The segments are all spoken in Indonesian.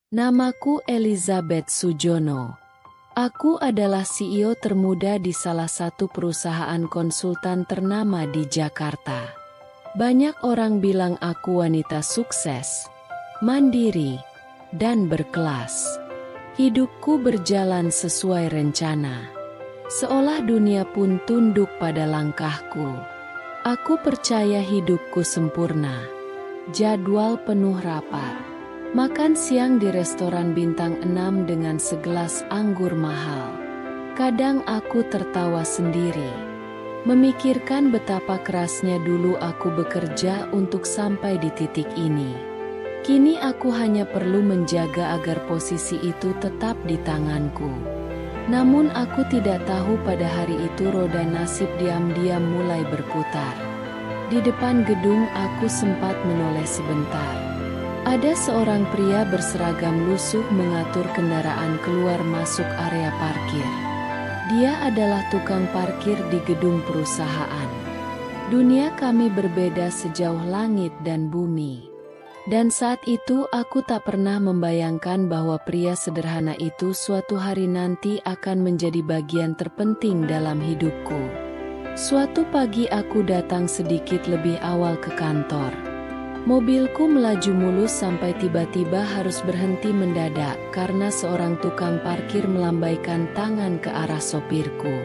Namaku Elizabeth Sujono. Aku adalah CEO termuda di salah satu perusahaan konsultan ternama di Jakarta. Banyak orang bilang aku wanita sukses, mandiri, dan berkelas. Hidupku berjalan sesuai rencana. Seolah dunia pun tunduk pada langkahku. Aku percaya hidupku sempurna. Jadwal penuh rapat. Makan siang di restoran bintang 6 dengan segelas anggur mahal. Kadang aku tertawa sendiri, memikirkan betapa kerasnya dulu aku bekerja untuk sampai di titik ini. Kini aku hanya perlu menjaga agar posisi itu tetap di tanganku. Namun aku tidak tahu pada hari itu roda nasib diam-diam mulai berputar. Di depan gedung aku sempat menoleh sebentar. Ada seorang pria berseragam lusuh mengatur kendaraan keluar masuk area parkir. Dia adalah tukang parkir di gedung perusahaan. Dunia kami berbeda sejauh langit dan bumi. Dan saat itu aku tak pernah membayangkan bahwa pria sederhana itu suatu hari nanti akan menjadi bagian terpenting dalam hidupku. Suatu pagi aku datang sedikit lebih awal ke kantor. Mobilku melaju mulus sampai tiba-tiba harus berhenti mendadak karena seorang tukang parkir melambaikan tangan ke arah sopirku.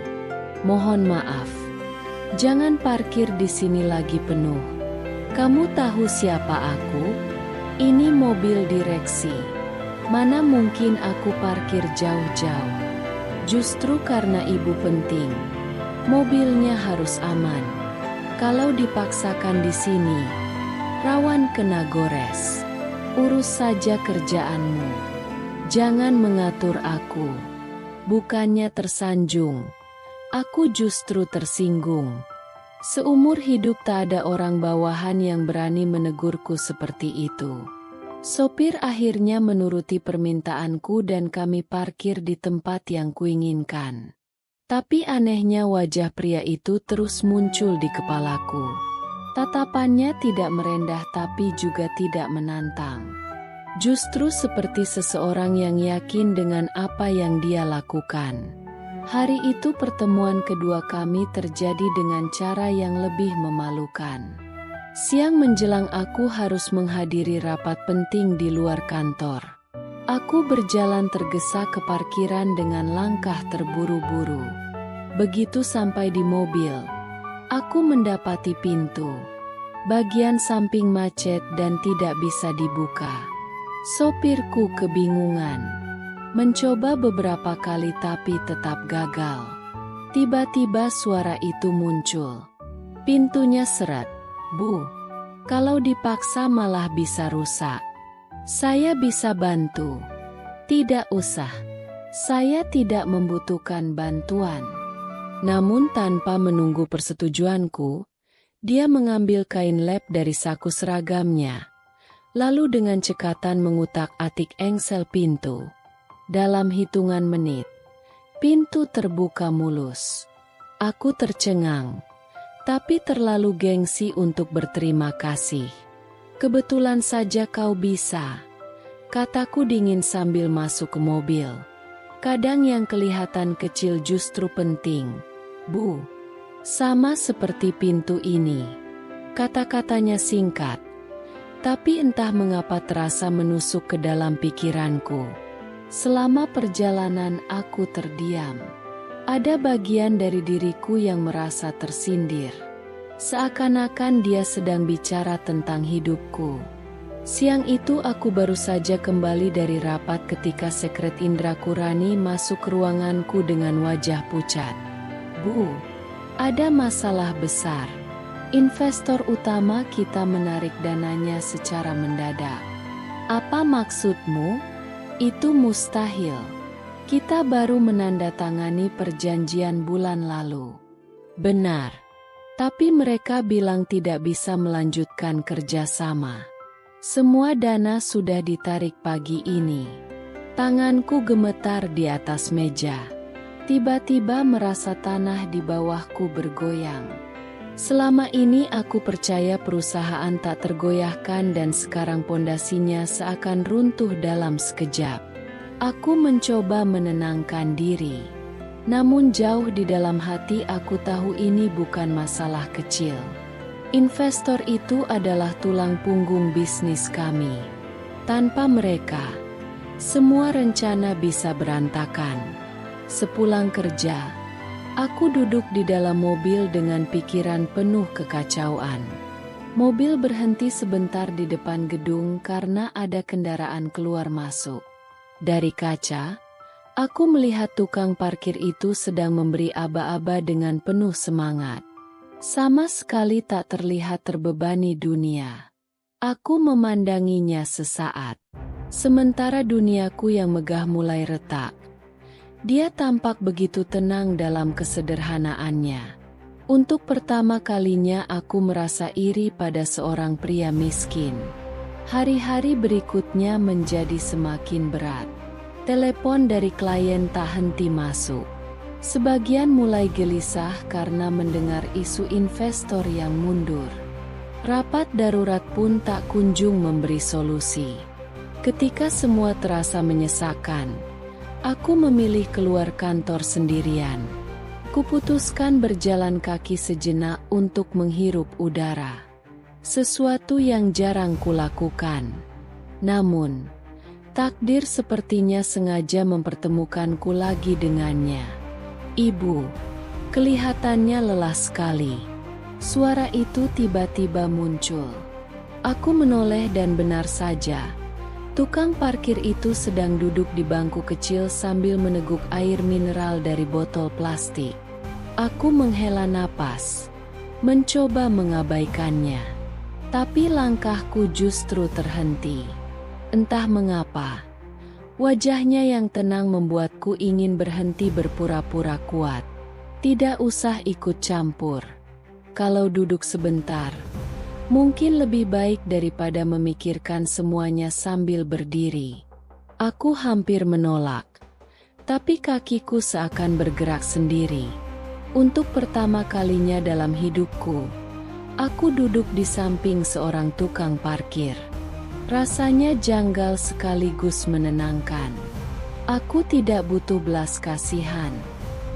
"Mohon maaf. Jangan parkir di sini lagi penuh. Kamu tahu siapa aku? Ini mobil direksi. Mana mungkin aku parkir jauh-jauh. Justru karena ibu penting. Mobilnya harus aman. Kalau dipaksakan di sini, rawan kena gores. Urus saja kerjaanmu. Jangan mengatur aku." Bukannya tersanjung, aku justru tersinggung. Seumur hidup tak ada orang bawahan yang berani menegurku seperti itu. Sopir akhirnya menuruti permintaanku dan kami parkir di tempat yang kuinginkan. Tapi anehnya wajah pria itu terus muncul di kepalaku. Tatapannya tidak merendah tapi juga tidak menantang. Justru seperti seseorang yang yakin dengan apa yang dia lakukan. Hari itu pertemuan kedua kami terjadi dengan cara yang lebih memalukan. Siang menjelang aku harus menghadiri rapat penting di luar kantor. Aku berjalan tergesa ke parkiran dengan langkah terburu-buru. Begitu sampai di mobil, aku mendapati pintu bagian samping macet dan tidak bisa dibuka. Sopirku kebingungan. Mencoba beberapa kali tapi tetap gagal. Tiba-tiba suara itu muncul. "Pintunya seret, Bu. Kalau dipaksa malah bisa rusak. Saya bisa bantu." "Tidak usah. Saya tidak membutuhkan bantuan." Namun tanpa menunggu persetujuanku, dia mengambil kain lap dari saku seragamnya. Lalu dengan cekatan mengutak-atik engsel pintu. Dalam hitungan menit, pintu terbuka mulus. Aku tercengang, tapi terlalu gengsi untuk berterima kasih. "Kebetulan saja kau bisa," kataku dingin sambil masuk ke mobil. "Kadang yang kelihatan kecil justru penting, Bu. Sama seperti pintu ini." Kata-katanya singkat, tapi entah mengapa terasa menusuk ke dalam pikiranku. Selama perjalanan aku terdiam. Ada bagian dari diriku yang merasa tersindir. Seakan-akan dia sedang bicara tentang hidupku. Siang itu aku baru saja kembali dari rapat ketika Sekret Indra Kurani masuk ke ruanganku dengan wajah pucat. "Bu, ada masalah besar. Investor utama kita menarik dananya secara mendadak." "Apa maksudmu?" "Itu mustahil. Kita baru menandatangani perjanjian bulan lalu." "Benar. Tapi mereka bilang tidak bisa melanjutkan kerjasama. Semua dana sudah ditarik pagi ini." Tanganku gemetar di atas meja. Tiba-tiba merasa tanah di bawahku bergoyang. Selama ini aku percaya perusahaan tak tergoyahkan dan sekarang pondasinya seakan runtuh dalam sekejap. Aku mencoba menenangkan diri. Namun jauh di dalam hati aku tahu ini bukan masalah kecil. Investor itu adalah tulang punggung bisnis kami. Tanpa mereka, semua rencana bisa berantakan. Sepulang kerja, aku duduk di dalam mobil dengan pikiran penuh kekacauan. Mobil berhenti sebentar di depan gedung karena ada kendaraan keluar masuk. Dari kaca, aku melihat tukang parkir itu sedang memberi aba-aba dengan penuh semangat. Sama sekali tak terlihat terbebani dunia. Aku memandanginya sesaat. Sementara duniaku yang megah mulai retak. Dia tampak begitu tenang dalam kesederhanaannya. Untuk pertama kalinya aku merasa iri pada seorang pria miskin. Hari-hari berikutnya menjadi semakin berat. Telepon dari klien tak henti masuk. Sebagian mulai gelisah karena mendengar isu investor yang mundur. Rapat darurat pun tak kunjung memberi solusi. Ketika semua terasa menyesakan, aku memilih keluar kantor sendirian. Kuputuskan berjalan kaki sejenak untuk menghirup udara. Sesuatu yang jarang kulakukan. Namun, takdir sepertinya sengaja mempertemukanku lagi dengannya. Ibu, kelihatannya lelah sekali. Suara itu tiba-tiba muncul. Aku menoleh dan benar saja. Tukang parkir itu sedang duduk di bangku kecil sambil meneguk air mineral dari botol plastik. Aku menghela napas, mencoba mengabaikannya. Tapi langkahku justru terhenti. Entah mengapa, wajahnya yang tenang membuatku ingin berhenti berpura-pura kuat. Tidak usah ikut campur. Kalau duduk sebentar, mungkin lebih baik daripada memikirkan semuanya sambil berdiri. Aku hampir menolak, tapi kakiku seakan bergerak sendiri. Untuk pertama kalinya dalam hidupku, aku duduk di samping seorang tukang parkir. Rasanya janggal sekaligus menenangkan. Aku tidak butuh belas kasihan.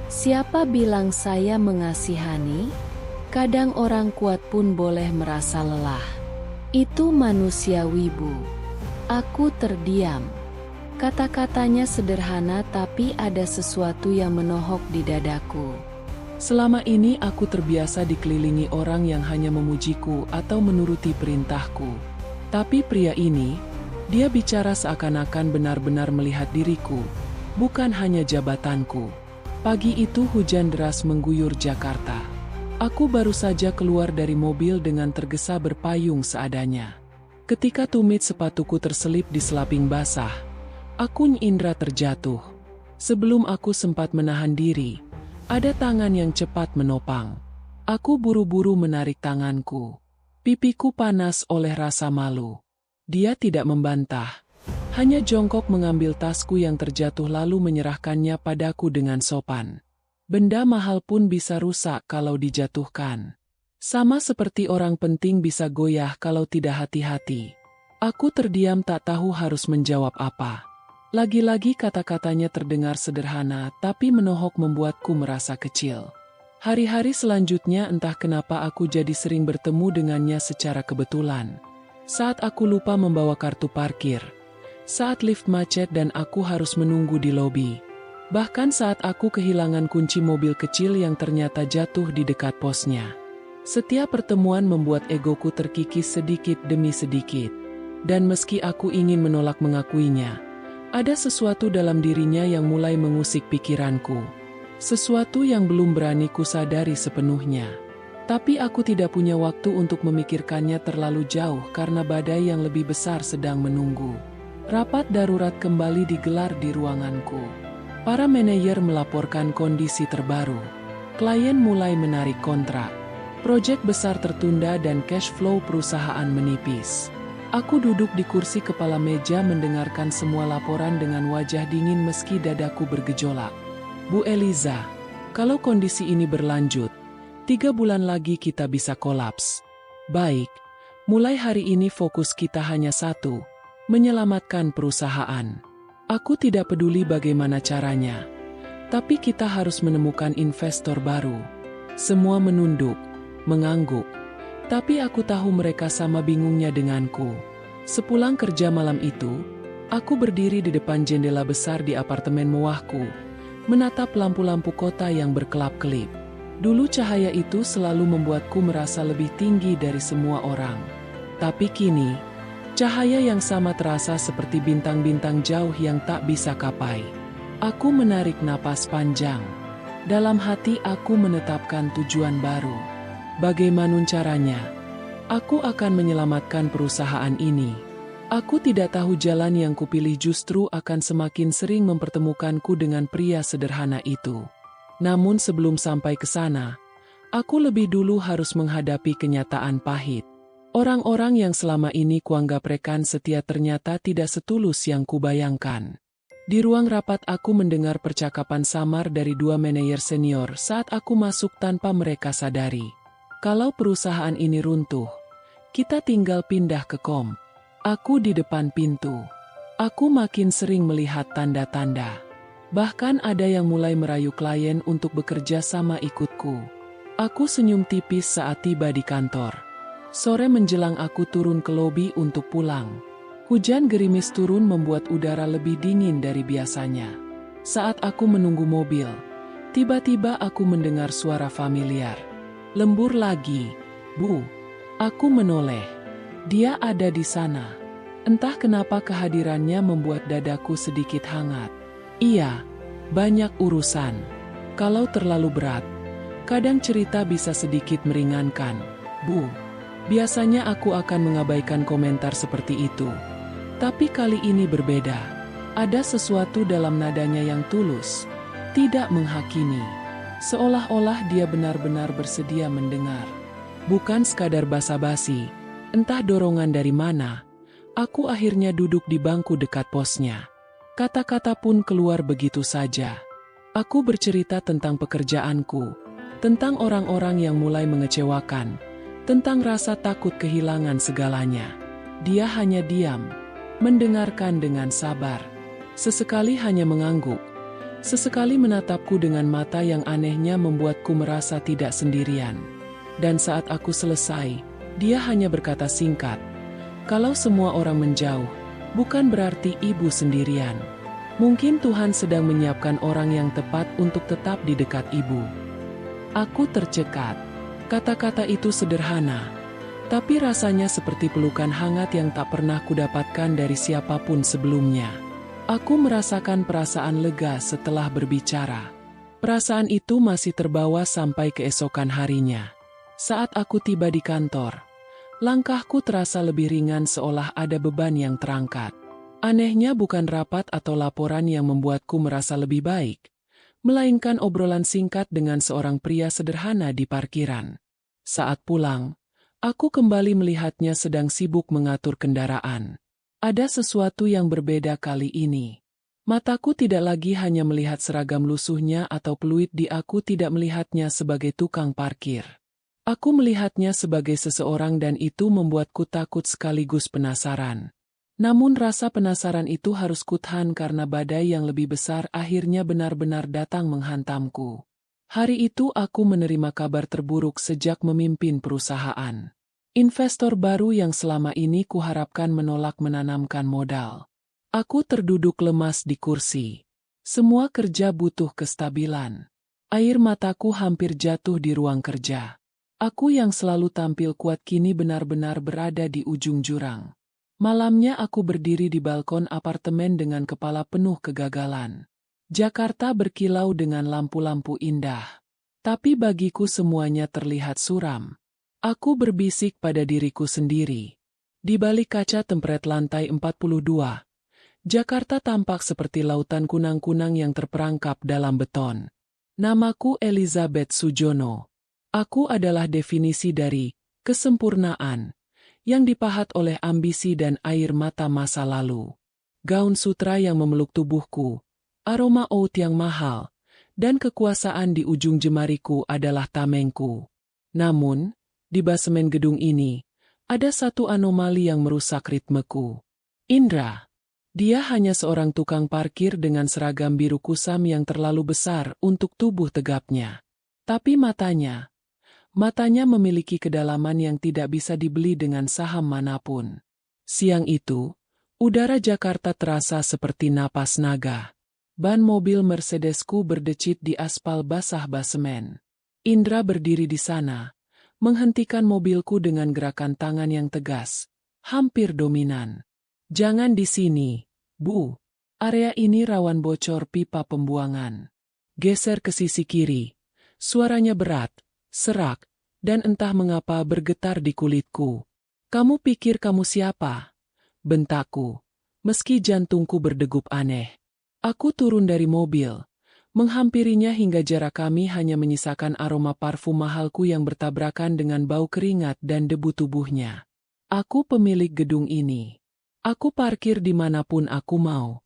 Siapa bilang saya mengasihani? Kadang orang kuat pun boleh merasa lelah. Itu manusiawi, Bu. Aku terdiam. Kata-katanya sederhana tapi ada sesuatu yang menohok di dadaku. Selama ini aku terbiasa dikelilingi orang yang hanya memujiku atau menuruti perintahku. Tapi pria ini, dia bicara seakan-akan benar-benar melihat diriku, bukan hanya jabatanku. Pagi itu hujan deras mengguyur Jakarta. Aku baru saja keluar dari mobil dengan tergesa berpayung seadanya. Ketika tumit sepatuku terselip di selaping basah, aku indra terjatuh. Sebelum aku sempat menahan diri, ada tangan yang cepat menopang. Aku buru-buru menarik tanganku. Pipiku panas oleh rasa malu. Dia tidak membantah. Hanya jongkok mengambil tasku yang terjatuh lalu menyerahkannya padaku dengan sopan. Benda mahal pun bisa rusak kalau dijatuhkan. Sama seperti orang penting bisa goyah kalau tidak hati-hati. Aku terdiam tak tahu harus menjawab apa. Lagi-lagi kata-katanya terdengar sederhana tapi menohok membuatku merasa kecil. Hari-hari selanjutnya entah kenapa aku jadi sering bertemu dengannya secara kebetulan. Saat aku lupa membawa kartu parkir. Saat lift macet dan aku harus menunggu di lobi. Bahkan saat aku kehilangan kunci mobil kecil yang ternyata jatuh di dekat posnya. Setiap pertemuan membuat egoku terkikis sedikit demi sedikit. Dan meski aku ingin menolak mengakuinya, ada sesuatu dalam dirinya yang mulai mengusik pikiranku. Sesuatu yang belum berani kusadari sepenuhnya. Tapi aku tidak punya waktu untuk memikirkannya terlalu jauh karena badai yang lebih besar sedang menunggu. Rapat darurat kembali digelar di ruanganku. Para manajer melaporkan kondisi terbaru. Klien mulai menarik kontrak. Proyek besar tertunda dan cash flow perusahaan menipis. Aku duduk di kursi kepala meja mendengarkan semua laporan dengan wajah dingin meski dadaku bergejolak. Bu Eliza, kalau kondisi ini berlanjut, 3 bulan lagi kita bisa kolaps. Baik, mulai hari ini fokus kita hanya satu, menyelamatkan perusahaan. Aku tidak peduli bagaimana caranya, tapi kita harus menemukan investor baru. Semua menunduk, mengangguk, tapi aku tahu mereka sama bingungnya denganku. Sepulang kerja malam itu, aku berdiri di depan jendela besar di apartemen mewahku, menatap lampu-lampu kota yang berkelap-kelip. Dulu cahaya itu selalu membuatku merasa lebih tinggi dari semua orang. Tapi kini, cahaya yang sama terasa seperti bintang-bintang jauh yang tak bisa kapai. Aku menarik napas panjang. Dalam hati aku menetapkan tujuan baru. Bagaimana caranya? Aku akan menyelamatkan perusahaan ini. Aku tidak tahu jalan yang kupilih justru akan semakin sering mempertemukanku dengan pria sederhana itu. Namun sebelum sampai ke sana, aku lebih dulu harus menghadapi kenyataan pahit. Orang-orang yang selama ini kuanggap rekan setia ternyata tidak setulus yang kubayangkan. Di ruang rapat aku mendengar percakapan samar dari 2 manajer senior saat aku masuk tanpa mereka sadari. Kalau perusahaan ini runtuh, kita tinggal pindah ke kom. Aku di depan pintu. Aku makin sering melihat tanda-tanda. Bahkan ada yang mulai merayu klien untuk bekerja sama ikutku. Aku senyum tipis saat tiba di kantor. Sore menjelang aku turun ke lobi untuk pulang. Hujan gerimis turun membuat udara lebih dingin dari biasanya. Saat aku menunggu mobil, tiba-tiba aku mendengar suara familiar. Lembur lagi, Bu. Aku menoleh. Dia ada di sana. Entah kenapa kehadirannya membuat dadaku sedikit hangat. Iya, banyak urusan. Kalau terlalu berat, kadang cerita bisa sedikit meringankan. Bu, biasanya aku akan mengabaikan komentar seperti itu. Tapi kali ini berbeda. Ada sesuatu dalam nadanya yang tulus, tidak menghakimi. Seolah-olah dia benar-benar bersedia mendengar. Bukan sekadar basa-basi, entah dorongan dari mana, aku akhirnya duduk di bangku dekat posnya. Kata-kata pun keluar begitu saja. Aku bercerita tentang pekerjaanku, tentang orang-orang yang mulai mengecewakan, tentang rasa takut kehilangan segalanya. Dia hanya diam, mendengarkan dengan sabar. Sesekali hanya mengangguk, sesekali menatapku dengan mata yang anehnya membuatku merasa tidak sendirian. Dan saat aku selesai, dia hanya berkata singkat, "Kalau semua orang menjauh, bukan berarti ibu sendirian. Mungkin Tuhan sedang menyiapkan orang yang tepat untuk tetap di dekat ibu." Aku tercekat. Kata-kata itu sederhana, tapi rasanya seperti pelukan hangat yang tak pernah kudapatkan dari siapapun sebelumnya. Aku merasakan perasaan lega setelah berbicara. Perasaan itu masih terbawa sampai keesokan harinya. Saat aku tiba di kantor, langkahku terasa lebih ringan seolah ada beban yang terangkat. Anehnya bukan rapat atau laporan yang membuatku merasa lebih baik, melainkan obrolan singkat dengan seorang pria sederhana di parkiran. Saat pulang, aku kembali melihatnya sedang sibuk mengatur kendaraan. Ada sesuatu yang berbeda kali ini. Mataku tidak lagi hanya melihat seragam lusuhnya atau peluit di aku tidak melihatnya sebagai tukang parkir. Aku melihatnya sebagai seseorang dan itu membuatku takut sekaligus penasaran. Namun rasa penasaran itu harus kutahan karena badai yang lebih besar akhirnya benar-benar datang menghantamku. Hari itu aku menerima kabar terburuk sejak memimpin perusahaan. Investor baru yang selama ini kuharapkan menolak menanamkan modal. Aku terduduk lemas di kursi. Semua kerja butuh kestabilan. Air mataku hampir jatuh di ruang kerja. Aku yang selalu tampil kuat kini benar-benar berada di ujung jurang. Malamnya aku berdiri di balkon apartemen dengan kepala penuh kegagalan. Jakarta berkilau dengan lampu-lampu indah. Tapi bagiku semuanya terlihat suram. Aku berbisik pada diriku sendiri. Di balik kaca tempret lantai 42, Jakarta tampak seperti lautan kunang-kunang yang terperangkap dalam beton. Namaku Elizabeth Sujono. Aku adalah definisi dari kesempurnaan yang dipahat oleh ambisi dan air mata masa lalu. Gaun sutra yang memeluk tubuhku, aroma oud yang mahal, dan kekuasaan di ujung jemariku adalah tamengku. Namun, di basemen gedung ini, ada satu anomali yang merusak ritmeku. Indra. Dia hanya seorang tukang parkir dengan seragam biru kusam yang terlalu besar untuk tubuh tegapnya. Tapi matanya memiliki kedalaman yang tidak bisa dibeli dengan saham manapun. Siang itu, udara Jakarta terasa seperti napas naga. Ban mobil Mercedesku berdecit di aspal basah basemen. Indra berdiri di sana, menghentikan mobilku dengan gerakan tangan yang tegas, hampir dominan. "Jangan di sini, Bu. Area ini rawan bocor pipa pembuangan. Geser ke sisi kiri." Suaranya berat, serak, dan entah mengapa bergetar di kulitku. "Kamu pikir kamu siapa?" bentakku, meski jantungku berdegup aneh. Aku turun dari mobil, menghampirinya hingga jarak kami hanya menyisakan aroma parfum mahalku yang bertabrakan dengan bau keringat dan debu tubuhnya. "Aku pemilik gedung ini. Aku parkir dimanapun aku mau."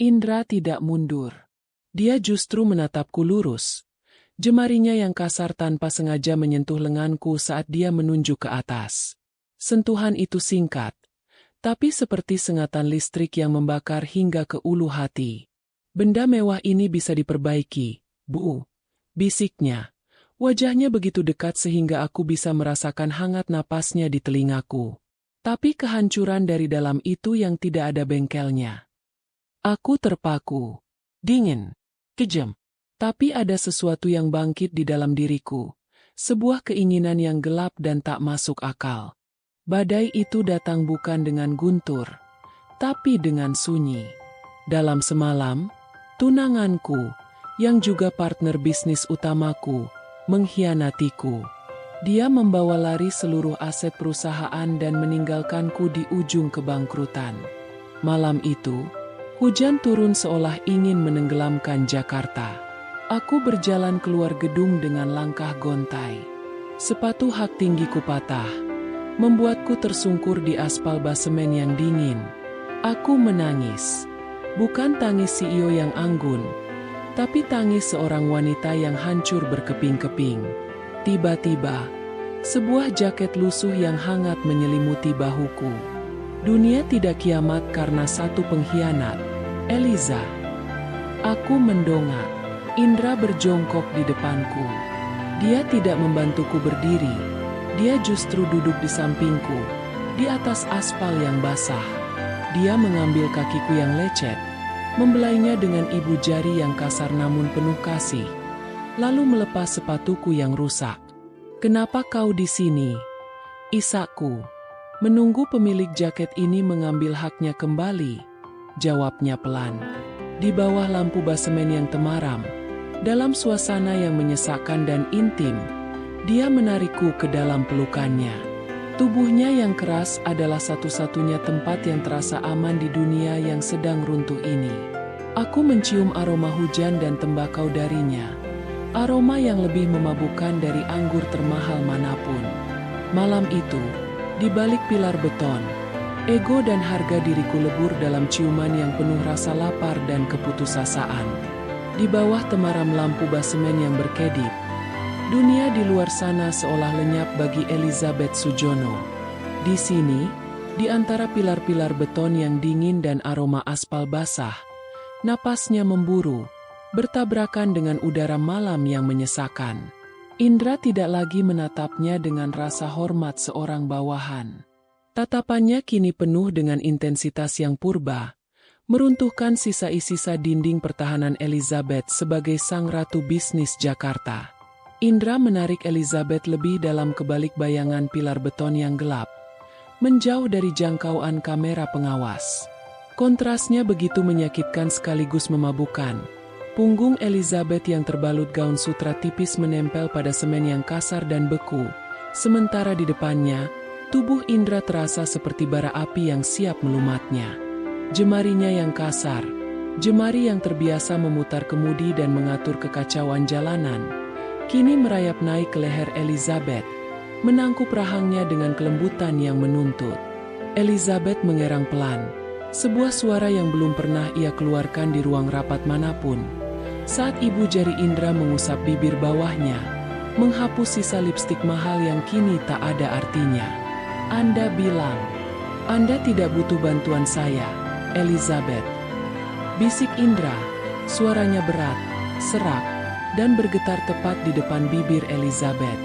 Indra tidak mundur. Dia justru menatapku lurus. Jemarinya yang kasar tanpa sengaja menyentuh lenganku saat dia menunjuk ke atas. Sentuhan itu singkat, tapi seperti sengatan listrik yang membakar hingga ke ulu hati. "Benda mewah ini bisa diperbaiki, Bu," bisiknya. Wajahnya begitu dekat sehingga aku bisa merasakan hangat napasnya di telingaku. Tapi kehancuran dari dalam itu yang tidak ada bengkelnya. Aku terpaku. Dingin. Kejam. Tapi ada sesuatu yang bangkit di dalam diriku. Sebuah keinginan yang gelap dan tak masuk akal. Badai itu datang bukan dengan guntur, tapi dengan sunyi. Dalam semalam, tunanganku, yang juga partner bisnis utamaku, mengkhianatiku. Dia membawa lari seluruh aset perusahaan dan meninggalkanku di ujung kebangkrutan. Malam itu, hujan turun seolah ingin menenggelamkan Jakarta. Aku berjalan keluar gedung dengan langkah gontai. Sepatu hak tinggiku patah, membuatku tersungkur di aspal basemen yang dingin. Aku menangis. Bukan tangis CEO yang anggun, tapi tangis seorang wanita yang hancur berkeping-keping. Tiba-tiba, sebuah jaket lusuh yang hangat menyelimuti bahuku. Dunia tidak kiamat karena satu pengkhianat. Eliza. Aku mendongak. Indra berjongkok di depanku. Dia tidak membantuku berdiri. Dia justru duduk di sampingku, di atas aspal yang basah. Dia mengambil kakiku yang lecet, membelainya dengan ibu jari yang kasar namun penuh kasih, lalu melepas sepatuku yang rusak. "Kenapa kau di sini?" isakku. "Menunggu pemilik jaket ini mengambil haknya kembali," jawabnya pelan. Di bawah lampu basemen yang temaram, dalam suasana yang menyesakkan dan intim, dia menarikku ke dalam pelukannya. Tubuhnya yang keras adalah satu-satunya tempat yang terasa aman di dunia yang sedang runtuh ini. Aku mencium aroma hujan dan tembakau darinya. Aroma yang lebih memabukkan dari anggur termahal manapun. Malam itu, di balik pilar beton, ego dan harga diriku lebur dalam ciuman yang penuh rasa lapar dan keputusasaan. Di bawah temaram lampu basemen yang berkedip, dunia di luar sana seolah lenyap bagi Elizabeth Sujono. Di sini, di antara pilar-pilar beton yang dingin dan aroma aspal basah, napasnya memburu, bertabrakan dengan udara malam yang menyesakan. Indra tidak lagi menatapnya dengan rasa hormat seorang bawahan. Tatapannya kini penuh dengan intensitas yang purba, meruntuhkan sisa-sisa dinding pertahanan Elizabeth sebagai sang ratu bisnis Jakarta. Indra menarik Elizabeth lebih dalam kebalik bayangan pilar beton yang gelap, menjauh dari jangkauan kamera pengawas. Kontrasnya begitu menyakitkan sekaligus memabukkan. Punggung Elizabeth yang terbalut gaun sutra tipis menempel pada semen yang kasar dan beku, sementara di depannya, tubuh Indra terasa seperti bara api yang siap melumatnya. Jemarinya yang kasar, jemari yang terbiasa memutar kemudi dan mengatur kekacauan jalanan, kini merayap naik ke leher Elizabeth, menangkup rahangnya dengan kelembutan yang menuntut. Elizabeth mengerang pelan, sebuah suara yang belum pernah ia keluarkan di ruang rapat manapun. Saat ibu jari Indra mengusap bibir bawahnya, menghapus sisa lipstik mahal yang kini tak ada artinya. Anda bilang, Anda tidak butuh bantuan saya, Elizabeth. Bisik Indra, suaranya berat, serak, dan bergetar tepat di depan bibir Elizabeth.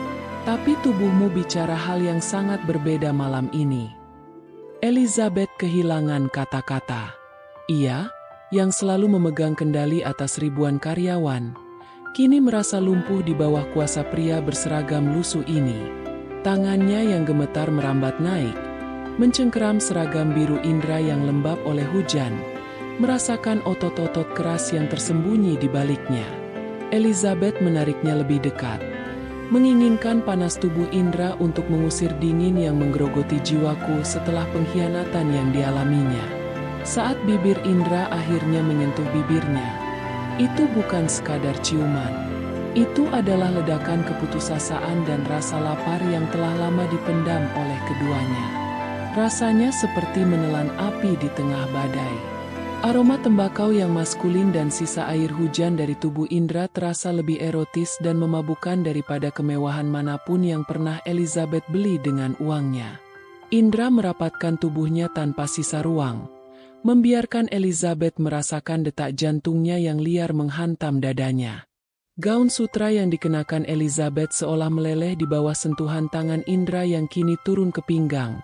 Tapi tubuhmu bicara hal yang sangat berbeda malam ini. Elizabeth kehilangan kata-kata. Ia, yang selalu memegang kendali atas ribuan karyawan, kini merasa lumpuh di bawah kuasa pria berseragam lusuh ini. Tangannya yang gemetar merambat naik, mencengkeram seragam biru Indra yang lembab oleh hujan, merasakan otot-otot keras yang tersembunyi di baliknya. Elizabeth menariknya lebih dekat, menginginkan panas tubuh Indra untuk mengusir dingin yang menggerogoti jiwaku setelah pengkhianatan yang dialaminya. Saat bibir Indra akhirnya menyentuh bibirnya, itu bukan sekadar ciuman. Itu adalah ledakan keputusasaan dan rasa lapar yang telah lama dipendam oleh keduanya. Rasanya seperti menelan api di tengah badai. Aroma tembakau yang maskulin dan sisa air hujan dari tubuh Indra terasa lebih erotis dan memabukkan daripada kemewahan manapun yang pernah Elizabeth beli dengan uangnya. Indra merapatkan tubuhnya tanpa sisa ruang, membiarkan Elizabeth merasakan detak jantungnya yang liar menghantam dadanya. Gaun sutra yang dikenakan Elizabeth seolah meleleh di bawah sentuhan tangan Indra yang kini turun ke pinggang,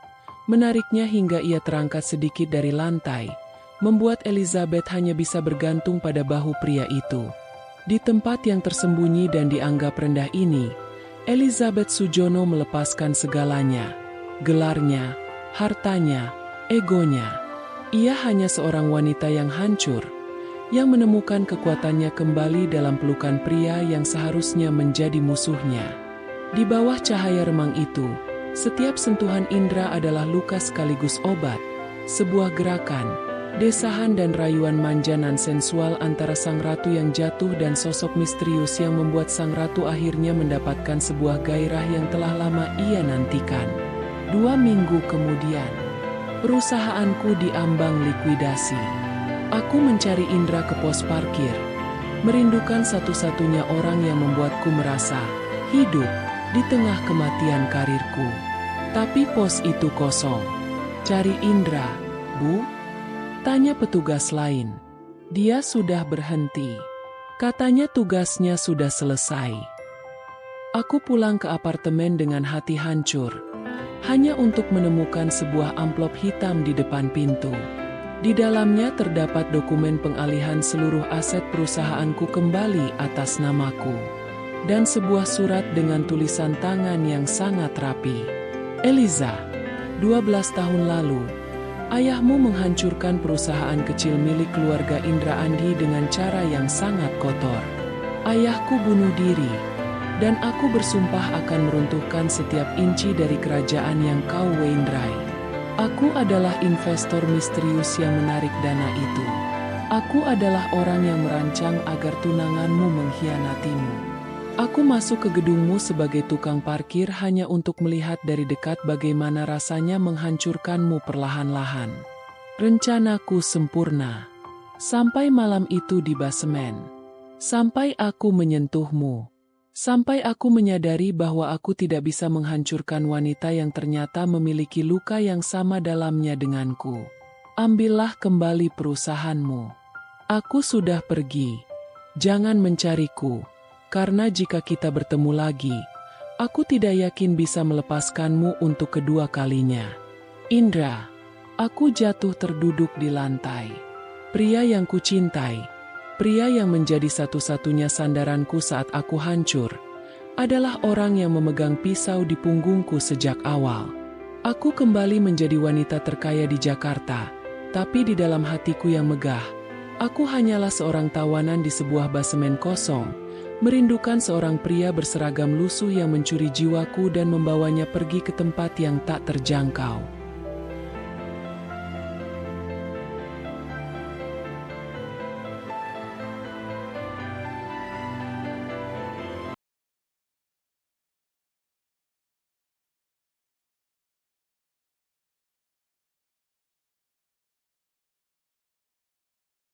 menariknya hingga ia terangkat sedikit dari lantai, membuat Elizabeth hanya bisa bergantung pada bahu pria itu. Di tempat yang tersembunyi dan dianggap rendah ini, Elizabeth Sujono melepaskan segalanya, gelarnya, hartanya, egonya. Ia hanya seorang wanita yang hancur, yang menemukan kekuatannya kembali dalam pelukan pria yang seharusnya menjadi musuhnya. Di bawah cahaya remang itu, setiap sentuhan Indra adalah luka sekaligus obat, sebuah gerakan, desahan dan rayuan manja nan sensual antara sang ratu yang jatuh dan sosok misterius yang membuat sang ratu akhirnya mendapatkan sebuah gairah yang telah lama ia nantikan. 2 minggu kemudian, perusahaanku diambang likuidasi. Aku mencari Indra ke pos parkir, merindukan satu-satunya orang yang membuatku merasa hidup di tengah kematian karirku. Tapi pos itu kosong. Cari Indra, Bu? Tanya petugas lain. Dia sudah berhenti. Katanya tugasnya sudah selesai. Aku pulang ke apartemen dengan hati hancur, hanya untuk menemukan sebuah amplop hitam di depan pintu. Di dalamnya terdapat dokumen pengalihan seluruh aset perusahaanku kembali atas namaku, dan sebuah surat dengan tulisan tangan yang sangat rapi. Eliza, 12 tahun lalu, ayahmu menghancurkan perusahaan kecil milik keluarga Indra Andhi dengan cara yang sangat kotor. Ayahku bunuh diri, dan aku bersumpah akan meruntuhkan setiap inci dari kerajaan yang kau wendrai. Aku adalah investor misterius yang menarik dana itu. Aku adalah orang yang merancang agar tunanganmu mengkhianatimu. Aku masuk ke gedungmu sebagai tukang parkir hanya untuk melihat dari dekat bagaimana rasanya menghancurkanmu perlahan-lahan. Rencanaku sempurna. Sampai malam itu di basemen. Sampai aku menyentuhmu. Sampai aku menyadari bahwa aku tidak bisa menghancurkan wanita yang ternyata memiliki luka yang sama dalamnya denganku. Ambillah kembali perusahaanmu. Aku sudah pergi. Jangan mencariku. Karena jika kita bertemu lagi, aku tidak yakin bisa melepaskanmu untuk kedua kalinya. Indra, aku jatuh terduduk di lantai. Pria yang kucintai, pria yang menjadi satu-satunya sandaranku saat aku hancur, adalah orang yang memegang pisau di punggungku sejak awal. Aku kembali menjadi wanita terkaya di Jakarta, tapi di dalam hatiku yang megah, aku hanyalah seorang tawanan di sebuah basemen kosong, merindukan seorang pria berseragam lusuh yang mencuri jiwaku dan membawanya pergi ke tempat yang tak terjangkau.